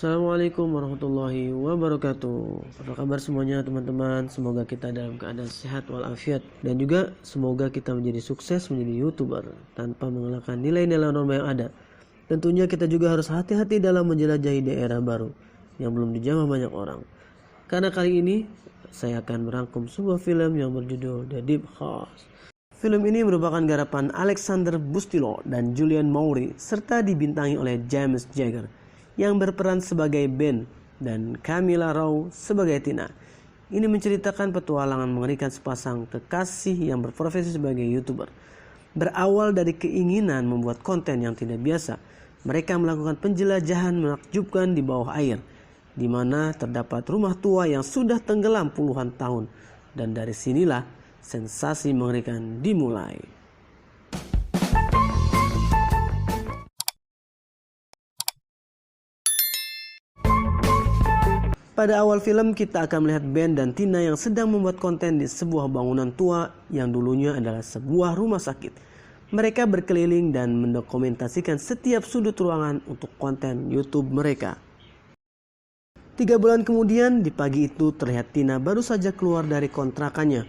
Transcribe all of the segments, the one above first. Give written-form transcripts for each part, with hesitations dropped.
Assalamualaikum warahmatullahi wabarakatuh. Apa kabar semuanya teman-teman? Semoga kita dalam keadaan sehat walafiat. Dan juga semoga kita menjadi sukses menjadi YouTuber tanpa mengelakkan nilai-nilai norma yang ada. Tentunya kita juga harus hati-hati dalam menjelajahi daerah baru yang belum dijamah banyak orang. Karena kali ini saya akan merangkum sebuah film yang berjudul The Deep House. Film ini merupakan garapan Alexander Bustillo dan Julian Maury serta dibintangi oleh James Jagger yang berperan sebagai Ben dan Camilla Rowe sebagai Tina. Ini menceritakan petualangan mengerikan sepasang kekasih yang berprofesi sebagai YouTuber. Berawal dari keinginan membuat konten yang tidak biasa, mereka melakukan penjelajahan menakjubkan di bawah air, di mana terdapat rumah tua yang sudah tenggelam puluhan tahun. Dan dari sinilah sensasi mengerikan dimulai. Pada awal film kita akan melihat Ben dan Tina yang sedang membuat konten di sebuah bangunan tua yang dulunya adalah sebuah rumah sakit. Mereka berkeliling dan mendokumentasikan setiap sudut ruangan untuk konten YouTube mereka. 3 bulan kemudian di pagi itu terlihat Tina baru saja keluar dari kontrakannya.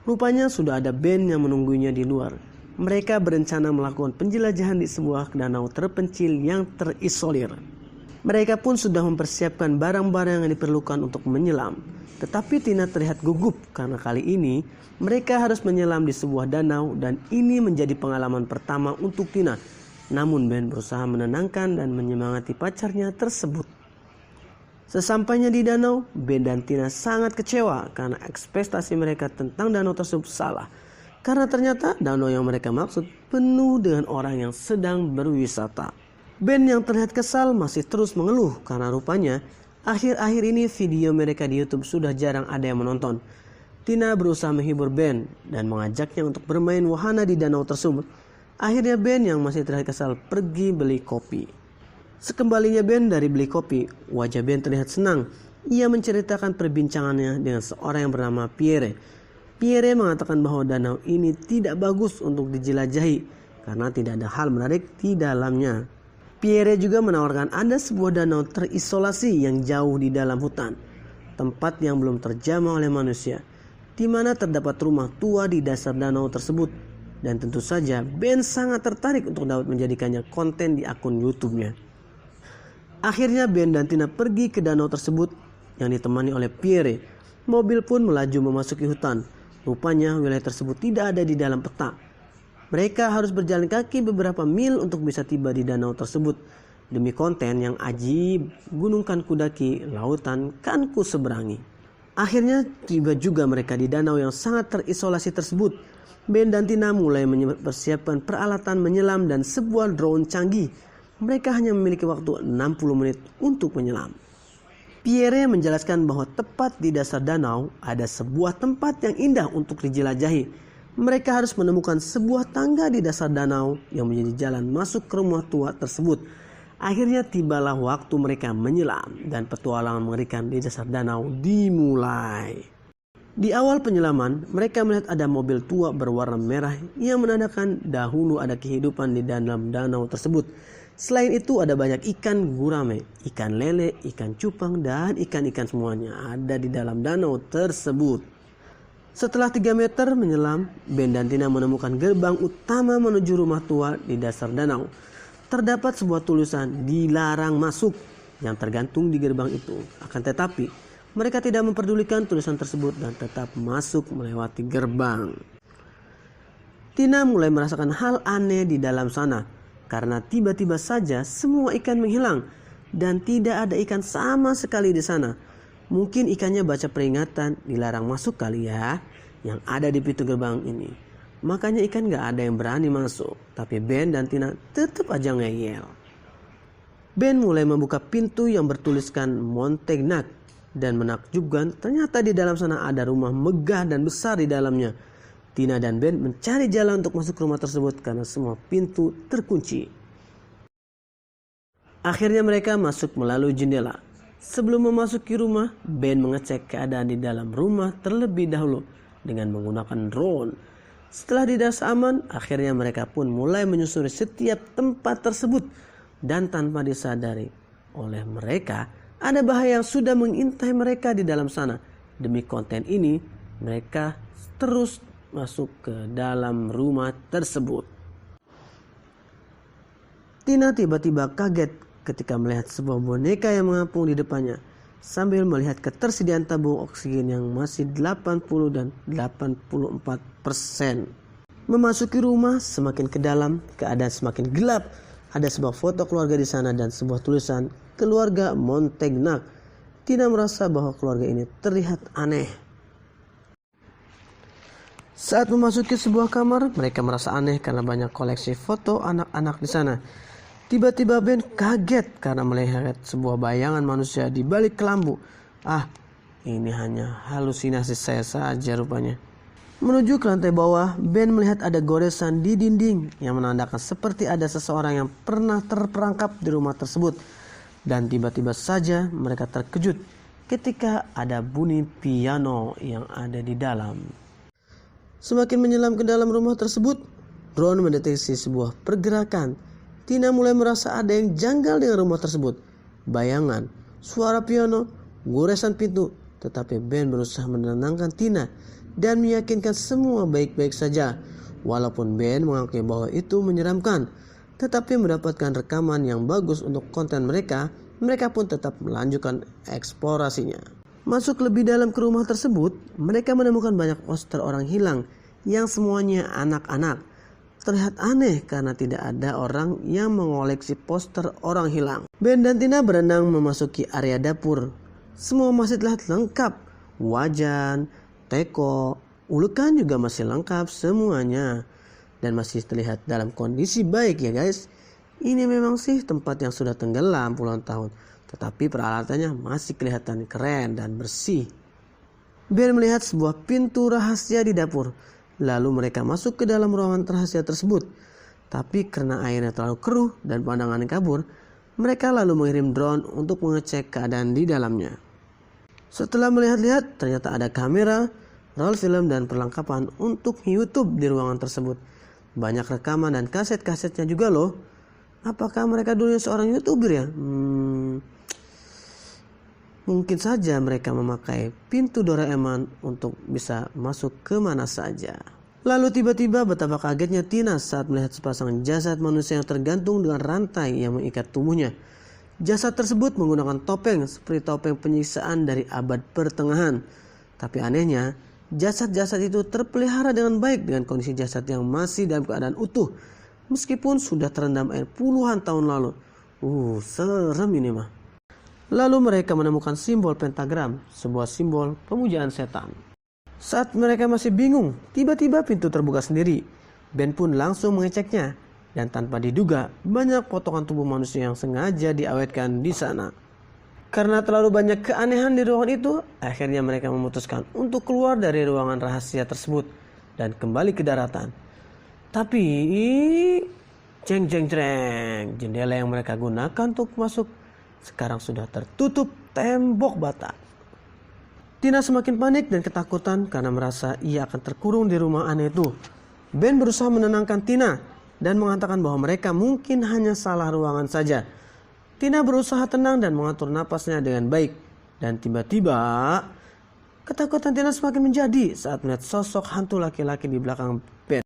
Rupanya sudah ada Ben yang menunggunya di luar. Mereka berencana melakukan penjelajahan di sebuah danau terpencil yang terisolir. Mereka pun sudah mempersiapkan barang-barang yang diperlukan untuk menyelam. Tetapi Tina terlihat gugup karena kali ini mereka harus menyelam di sebuah danau dan ini menjadi pengalaman pertama untuk Tina. Namun Ben berusaha menenangkan dan menyemangati pacarnya tersebut. Sesampainya di danau, Ben dan Tina sangat kecewa karena ekspektasi mereka tentang danau tersebut salah. Karena ternyata danau yang mereka maksud penuh dengan orang yang sedang berwisata. Ben yang terlihat kesal masih terus mengeluh karena rupanya akhir-akhir ini video mereka di YouTube sudah jarang ada yang menonton. Tina berusaha menghibur Ben dan mengajaknya untuk bermain wahana di danau tersebut. Akhirnya Ben yang masih terlihat kesal pergi beli kopi. Sekembalinya Ben dari beli kopi, wajah Ben terlihat senang. Ia menceritakan perbincangannya dengan seorang yang bernama Pierre. Pierre mengatakan bahwa danau ini tidak bagus untuk dijelajahi karena tidak ada hal menarik di dalamnya. Pierre juga menawarkan ada sebuah danau terisolasi yang jauh di dalam hutan, tempat yang belum terjamah oleh manusia, di mana terdapat rumah tua di dasar danau tersebut. Dan tentu saja Ben sangat tertarik untuk dapat menjadikannya konten di akun YouTube-nya. Akhirnya Ben dan Tina pergi ke danau tersebut yang ditemani oleh Pierre. Mobil pun melaju memasuki hutan. Rupanya wilayah tersebut tidak ada di dalam peta. Mereka harus berjalan kaki beberapa mil untuk bisa tiba di danau tersebut. Demi konten yang ajib, gunung kan kudaki, lautan kan ku seberangi. Akhirnya tiba juga mereka di danau yang sangat terisolasi tersebut. Ben dan Tina mulai mempersiapkan peralatan menyelam dan sebuah drone canggih. Mereka hanya memiliki waktu 60 menit untuk menyelam. Pierre menjelaskan bahwa tepat di dasar danau ada sebuah tempat yang indah untuk dijelajahi. Mereka harus menemukan sebuah tangga di dasar danau yang menjadi jalan masuk ke rumah tua tersebut. Akhirnya tibalah waktu mereka menyelam dan petualangan mengerikan di dasar danau dimulai. Di awal penyelaman, mereka melihat ada mobil tua berwarna merah yang menandakan dahulu ada kehidupan di dalam danau tersebut. Selain itu ada banyak ikan gurame, ikan lele, ikan cupang, dan ikan-ikan semuanya ada di dalam danau tersebut. Setelah 3 meter menyelam, Ben dan Tina menemukan gerbang utama menuju rumah tua di dasar danau. Terdapat sebuah tulisan "Dilarang masuk" yang tergantung di gerbang itu. Akan tetapi, mereka tidak memperdulikan tulisan tersebut dan tetap masuk melewati gerbang. Tina mulai merasakan hal aneh di dalam sana karena tiba-tiba saja semua ikan menghilang dan tidak ada ikan sama sekali di sana. Mungkin ikannya baca peringatan dilarang masuk kali ya yang ada di pintu gerbang ini. Makanya ikan gak ada yang berani masuk. Tapi Ben dan Tina tetap aja ngeyel. Ben mulai membuka pintu yang bertuliskan Montegnac dan menakjubkan ternyata di dalam sana ada rumah megah dan besar di dalamnya. Tina dan Ben mencari jalan untuk masuk ke rumah tersebut karena semua pintu terkunci. Akhirnya mereka masuk melalui jendela. Sebelum memasuki rumah, Ben mengecek keadaan di dalam rumah terlebih dahulu dengan menggunakan drone. Setelah dirasa aman, akhirnya mereka pun mulai menyusuri setiap tempat tersebut. Dan tanpa disadari, oleh mereka ada bahaya yang sudah mengintai mereka di dalam sana. Demi konten ini, mereka terus masuk ke dalam rumah tersebut. Tina tiba-tiba kaget ketika melihat sebuah boneka yang mengapung di depannya, sambil melihat ketersediaan tabung oksigen yang masih 80 dan 84%. Memasuki rumah semakin ke dalam, keadaan semakin gelap. Ada sebuah foto keluarga di sana dan sebuah tulisan keluarga Montagnac. Tina merasa bahwa keluarga ini terlihat aneh. Saat memasuki sebuah kamar, mereka merasa aneh karena banyak koleksi foto anak-anak di sana. Tiba-tiba Ben kaget karena melihat sebuah bayangan manusia di balik kelambu. Ini hanya halusinasi saya saja rupanya. Menuju ke lantai bawah, Ben melihat ada goresan di dinding yang menandakan seperti ada seseorang yang pernah terperangkap di rumah tersebut. Dan tiba-tiba saja mereka terkejut ketika ada bunyi piano yang ada di dalam. Semakin menyelam ke dalam rumah tersebut, Ron mendeteksi sebuah pergerakan. Tina mulai merasa ada yang janggal dengan rumah tersebut. Bayangan, suara piano, goresan pintu. Tetapi Ben berusaha menenangkan Tina dan meyakinkan semua baik-baik saja. Walaupun Ben mengakui bahwa itu menyeramkan, tetapi mendapatkan rekaman yang bagus untuk konten mereka pun tetap melanjutkan eksplorasinya. Masuk lebih dalam ke rumah tersebut, mereka menemukan banyak poster orang hilang yang semuanya anak-anak. Terlihat aneh karena tidak ada orang yang mengoleksi poster orang hilang. Ben dan Tina berenang memasuki area dapur. Semua masih terlihat lengkap. Wajan, teko, ulekan juga masih lengkap semuanya. Dan masih terlihat dalam kondisi baik ya guys. Ini memang sih tempat yang sudah tenggelam puluhan tahun. Tetapi peralatannya masih kelihatan keren dan bersih. Ben melihat sebuah pintu rahasia di dapur. Lalu mereka masuk ke dalam ruangan rahasia tersebut. Tapi karena airnya terlalu keruh dan pandangannya kabur, mereka lalu mengirim drone untuk mengecek keadaan di dalamnya. Setelah melihat-lihat, ternyata ada kamera, roll film dan perlengkapan untuk YouTube di ruangan tersebut. Banyak rekaman dan kaset-kasetnya juga loh. Apakah mereka dulunya seorang YouTuber ya? Mungkin saja mereka memakai pintu Doraemon untuk bisa masuk ke mana saja. Lalu tiba-tiba betapa kagetnya Tina saat melihat sepasang jasad manusia yang tergantung dengan rantai yang mengikat tubuhnya. Jasad tersebut menggunakan topeng seperti topeng penyiksaan dari abad pertengahan. Tapi anehnya, jasad-jasad itu terpelihara dengan baik dengan kondisi jasad yang masih dalam keadaan utuh. Meskipun sudah terendam air puluhan tahun lalu. Serem ini mah. Lalu mereka menemukan simbol pentagram, sebuah simbol pemujaan setan. Saat mereka masih bingung, tiba-tiba pintu terbuka sendiri. Ben pun langsung mengeceknya. Dan tanpa diduga, banyak potongan tubuh manusia yang sengaja diawetkan di sana. Karena terlalu banyak keanehan di ruangan itu, akhirnya mereka memutuskan untuk keluar dari ruangan rahasia tersebut dan kembali ke daratan. Tapi, jendela yang mereka gunakan untuk masuk sekarang sudah tertutup tembok bata. Tina semakin panik dan ketakutan karena merasa ia akan terkurung di rumah aneh itu. Ben berusaha menenangkan Tina dan mengatakan bahwa mereka mungkin hanya salah ruangan saja. Tina berusaha tenang dan mengatur napasnya dengan baik. Dan tiba-tiba ketakutan Tina semakin menjadi saat melihat sosok hantu laki-laki di belakang Ben.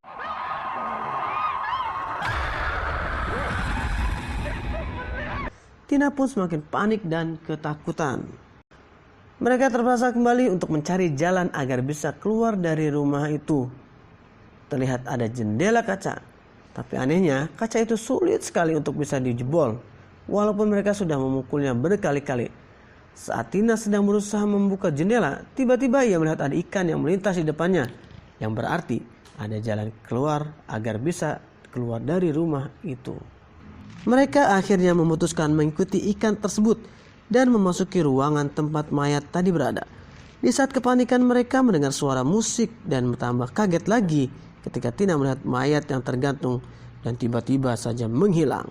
Tina pun semakin panik dan ketakutan. Mereka terpaksa kembali untuk mencari jalan agar bisa keluar dari rumah itu. Terlihat ada jendela kaca. Tapi anehnya, kaca itu sulit sekali untuk bisa dijebol. Walaupun mereka sudah memukulnya berkali-kali. Saat Tina sedang berusaha membuka jendela, tiba-tiba ia melihat ada ikan yang melintas di depannya. Yang berarti ada jalan keluar agar bisa keluar dari rumah itu. Mereka akhirnya memutuskan mengikuti ikan tersebut dan memasuki ruangan tempat mayat tadi berada. Di saat kepanikan mereka mendengar suara musik dan bertambah kaget lagi ketika Tina melihat mayat yang tergantung dan tiba-tiba saja menghilang.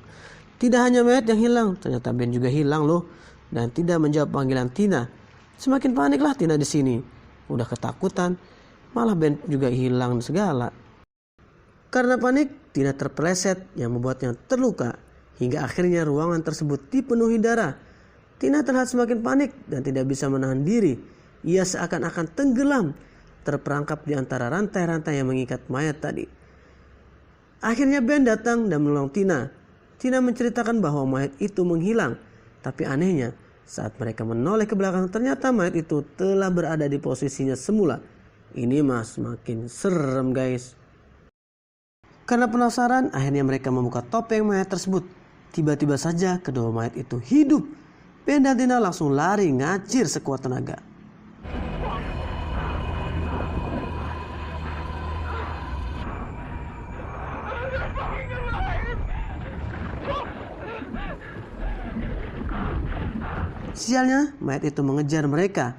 Tidak hanya mayat yang hilang, ternyata Ben juga hilang loh dan tidak menjawab panggilan Tina. Semakin paniklah Tina di sini. Udah ketakutan, malah Ben juga hilang segala. Karena panik, Tina terpeleset yang membuatnya terluka. hingga akhirnya ruangan tersebut dipenuhi darah. Tina terlihat semakin panik dan tidak bisa menahan diri. Ia seakan-akan tenggelam, terperangkap di antara rantai-rantai yang mengikat mayat tadi. Akhirnya Ben datang dan menolong Tina. Tina menceritakan bahwa mayat itu menghilang. Tapi anehnya, saat mereka menoleh ke belakang, ternyata mayat itu telah berada di posisinya semula. Ini semakin serem guys. Karena penasaran, akhirnya mereka membuka topeng mayat tersebut. Tiba-tiba saja kedua mayat itu hidup. Ben dan Tina langsung lari ngacir sekuat tenaga. Sialnya, mayat itu mengejar mereka.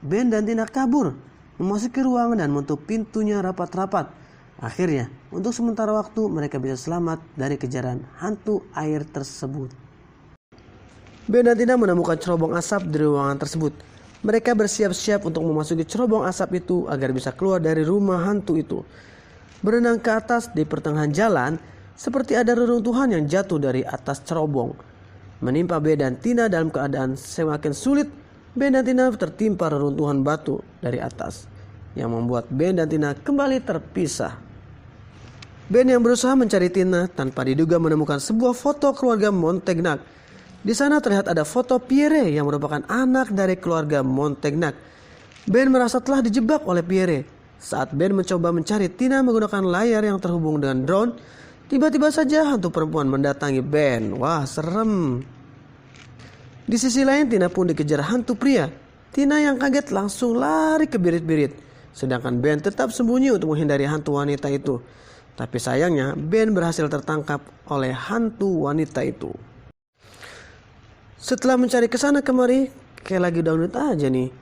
Ben dan Tina kabur, memasuki ruangan dan menutup pintunya rapat-rapat. Akhirnya, untuk sementara waktu mereka bisa selamat dari kejaran hantu air tersebut. Ben dan Tina menemukan cerobong asap di ruangan tersebut. Mereka bersiap-siap untuk memasuki cerobong asap itu agar bisa keluar dari rumah hantu itu. Berenang ke atas di pertengahan jalan, seperti ada reruntuhan yang jatuh dari atas cerobong, menimpa Ben dan Tina dalam keadaan semakin sulit. Ben dan Tina tertimpa reruntuhan batu dari atas, yang membuat Ben dan Tina kembali terpisah. Ben yang berusaha mencari Tina tanpa diduga menemukan sebuah foto keluarga Montegnac. Di sana terlihat ada foto Pierre yang merupakan anak dari keluarga Montegnac. Ben merasa telah dijebak oleh Pierre. Saat Ben mencoba mencari Tina menggunakan layar yang terhubung dengan drone, tiba-tiba saja hantu perempuan mendatangi Ben. Wah, serem. Di sisi lain, Tina pun dikejar hantu pria. Tina yang kaget langsung lari ke birit-birit, sedangkan Ben tetap sembunyi untuk menghindari hantu wanita itu. Tapi sayangnya Ben berhasil tertangkap oleh hantu wanita itu. Setelah mencari kesana kemari, kayak lagi download aja nih.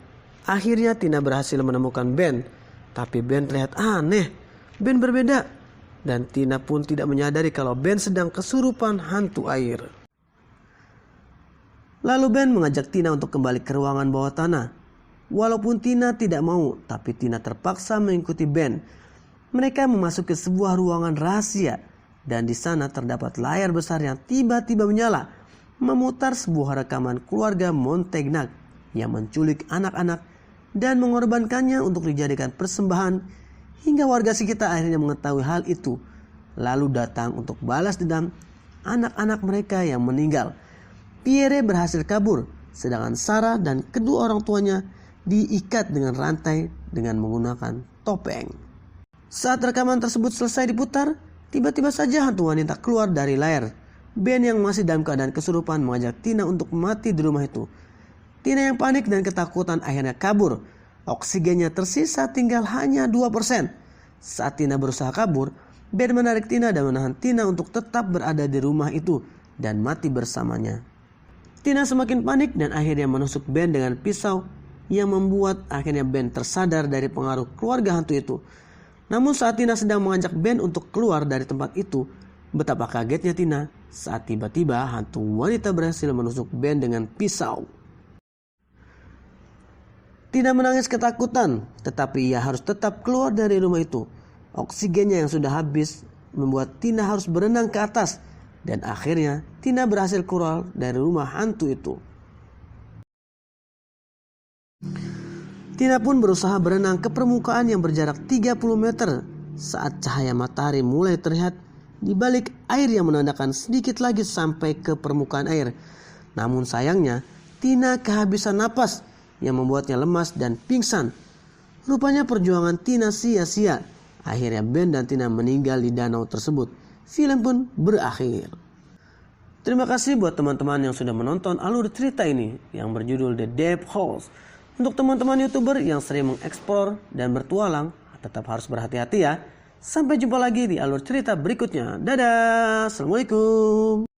Akhirnya Tina berhasil menemukan Ben. Tapi Ben terlihat aneh. Ben berbeda. Dan Tina pun tidak menyadari kalau Ben sedang kesurupan hantu air. Lalu Ben mengajak Tina untuk kembali ke ruangan bawah tanah. Walaupun Tina tidak mau, tapi Tina terpaksa mengikuti Ben. Mereka memasuki sebuah ruangan rahasia. Dan di sana terdapat layar besar yang tiba-tiba menyala, memutar sebuah rekaman keluarga Montegnac yang menculik anak-anak dan mengorbankannya untuk dijadikan persembahan, hingga warga sekitar akhirnya mengetahui hal itu, lalu datang untuk balas dendam anak-anak mereka yang meninggal. Pierre berhasil kabur, sedangkan Sarah dan kedua orang tuanya diikat dengan rantai dengan menggunakan topeng. Saat rekaman tersebut selesai diputar, tiba-tiba saja hantu wanita keluar dari layar. Ben yang masih dalam keadaan kesurupan mengajak Tina untuk mati di rumah itu. Tina yang panik dan ketakutan akhirnya kabur. Oksigennya tersisa tinggal hanya 2%. Saat Tina berusaha kabur, Ben menarik Tina dan menahan Tina untuk tetap berada di rumah itu dan mati bersamanya. Tina semakin panik dan akhirnya menusuk Ben dengan pisau, yang membuat akhirnya Ben tersadar dari pengaruh keluarga hantu itu. Namun saat Tina sedang mengajak Ben untuk keluar dari tempat itu, betapa kagetnya Tina saat tiba-tiba hantu wanita berhasil menusuk Ben dengan pisau. Tina menangis ketakutan, tetapi ia harus tetap keluar dari rumah itu. Oksigennya yang sudah habis membuat Tina harus berenang ke atas, dan akhirnya Tina berhasil keluar dari rumah hantu itu. Tina pun berusaha berenang ke permukaan yang berjarak 30 meter saat cahaya matahari mulai terlihat di balik air yang menandakan sedikit lagi sampai ke permukaan air. Namun sayangnya Tina kehabisan napas yang membuatnya lemas dan pingsan. Rupanya perjuangan Tina sia-sia. Akhirnya Ben dan Tina meninggal di danau tersebut. Film pun berakhir. Terima kasih buat teman-teman yang sudah menonton alur cerita ini yang berjudul The Deep Holes. Untuk teman-teman YouTuber yang sering mengeksplor dan bertualang, tetap harus berhati-hati ya. Sampai jumpa lagi di alur cerita berikutnya. Dadah. Assalamualaikum.